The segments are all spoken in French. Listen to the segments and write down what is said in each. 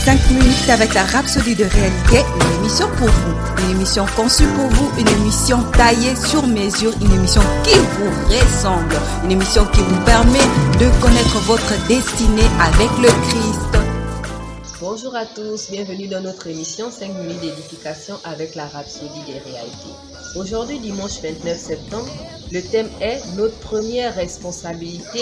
5 minutes avec la Rhapsodie de réalité, une émission pour vous, une émission conçue pour vous, une émission taillée sur mesure, une émission qui vous ressemble, une émission qui vous permet de connaître votre destinée avec le Christ. Bonjour à tous, bienvenue dans notre émission 5 minutes d'édification avec la Rhapsodie des réalités. Aujourd'hui, dimanche 29 septembre, le thème est notre première responsabilité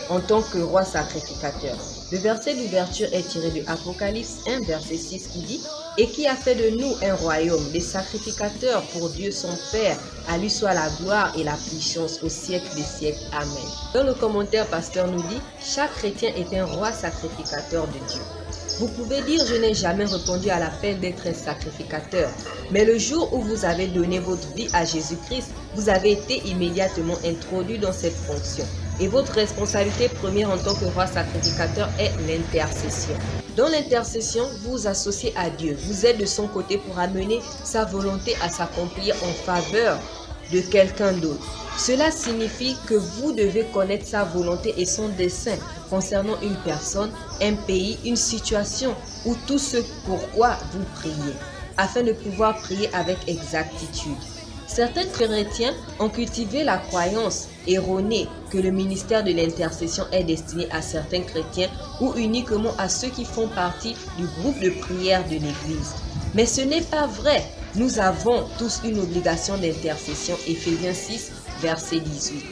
en tant que roi sacrificateur. Le verset d'ouverture est tiré de Apocalypse 1, verset 6 qui dit « Et qui a fait de nous un royaume, des sacrificateurs pour Dieu son Père, à lui soit la gloire et la puissance au siècle des siècles. Amen. » Dans le commentaire, pasteur nous dit « Chaque chrétien est un roi sacrificateur de Dieu. » Vous pouvez dire « Je n'ai jamais répondu à l'appel d'être un sacrificateur ». Mais le jour où vous avez donné votre vie à Jésus-Christ, vous avez été immédiatement introduit dans cette fonction. Et votre responsabilité première en tant que roi sacrificateur est l'intercession. Dans l'intercession, vous vous associez à Dieu. Vous êtes de son côté pour amener sa volonté à s'accomplir en faveur de quelqu'un d'autre. Cela signifie que vous devez connaître sa volonté et son dessein concernant une personne, un pays, une situation ou tout ce pourquoi vous priez, afin de pouvoir prier avec exactitude. Certains chrétiens ont cultivé la croyance erronée que le ministère de l'intercession est destiné à certains chrétiens ou uniquement à ceux qui font partie du groupe de prière de l'Église. Mais ce n'est pas vrai. Nous avons tous une obligation d'intercession. Éphésiens 6, verset 18.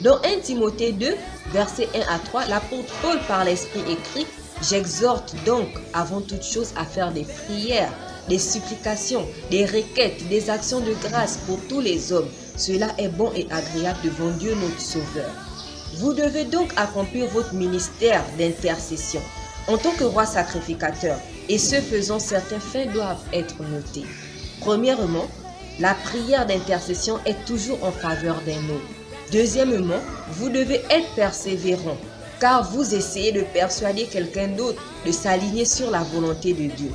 Dans 1 Timothée 2, versets 1 à 3, l'apôtre Paul par l'Esprit écrit « J'exhorte donc avant toute chose à faire des prières, des supplications, des requêtes, des actions de grâce pour tous les hommes. Cela est bon et agréable devant Dieu notre Sauveur. » Vous devez donc accomplir votre ministère d'intercession en tant que roi sacrificateur. Et ce faisant, certains faits doivent être notés. Premièrement, la prière d'intercession est toujours en faveur d'un autre. Deuxièmement, vous devez être persévérant, car vous essayez de persuader quelqu'un d'autre de s'aligner sur la volonté de Dieu.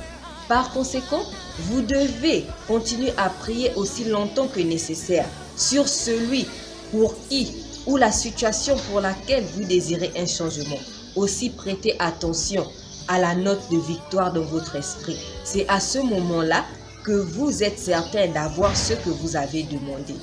Par conséquent, vous devez continuer à prier aussi longtemps que nécessaire sur celui pour qui ou la situation pour laquelle vous désirez un changement. Aussi prêtez attention à la note de victoire dans votre esprit. C'est à ce moment-là que vous êtes certain d'avoir ce que vous avez demandé.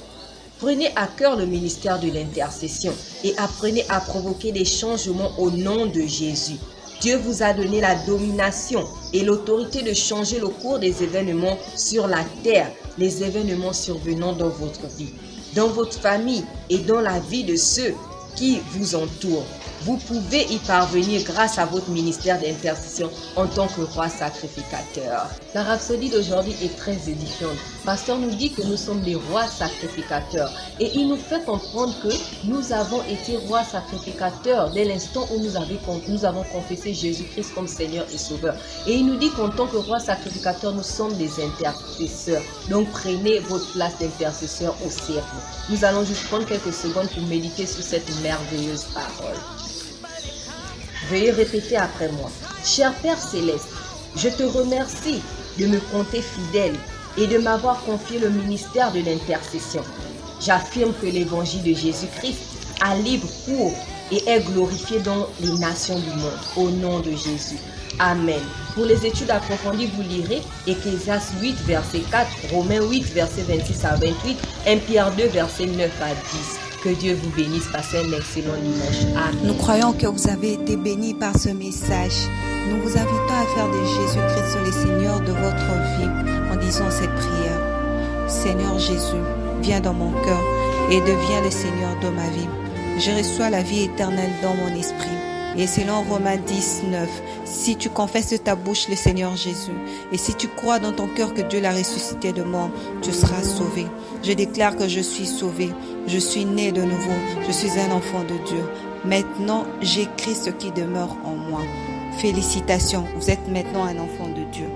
Prenez à cœur le ministère de l'intercession et apprenez à provoquer des changements au nom de Jésus. Dieu vous a donné la domination et l'autorité de changer le cours des événements sur la terre, les événements survenant dans votre vie, dans votre famille et dans la vie de ceux qui vous entourent. Vous pouvez y parvenir grâce à votre ministère d'intercession en tant que roi sacrificateur. La rhapsodie d'aujourd'hui est très édifiante. Pasteur nous dit que nous sommes des rois sacrificateurs et il nous fait comprendre que nous avons été rois sacrificateurs dès l'instant où nous avons confessé Jésus-Christ comme Seigneur et Sauveur. Et il nous dit qu'en tant que rois sacrificateurs, nous sommes des intercesseurs. Donc prenez votre place d'intercesseur au sérieux. Nous allons juste prendre quelques secondes pour méditer sur cette merveilleuse parole. Veuillez répéter après moi. Cher Père Céleste, je te remercie de me compter fidèle et de m'avoir confié le ministère de l'intercession. J'affirme que l'évangile de Jésus-Christ a libre cours et est glorifié dans les nations du monde. Au nom de Jésus. Amen. Pour les études approfondies, vous lirez Ecclésiaste 8, verset 4, Romains 8, verset 26 à 28, 1 Pierre 2, verset 9 à 10. Que Dieu vous bénisse. Passez un excellent dimanche. Amen. Nous croyons que vous avez été bénis par ce message. Nous vous invitons à faire de Jésus-Christ le Seigneur de votre vie en disant cette prière. Seigneur Jésus, viens dans mon cœur et deviens le Seigneur de ma vie. Je reçois la vie éternelle dans mon esprit. Et selon Romains 10, 9, si tu confesses de ta bouche le Seigneur Jésus, et si tu crois dans ton cœur que Dieu l'a ressuscité de mort, tu seras sauvé. Je déclare que je suis sauvé, je suis né de nouveau, je suis un enfant de Dieu. Maintenant, j'écris ce qui demeure en moi. Félicitations, vous êtes maintenant un enfant de Dieu.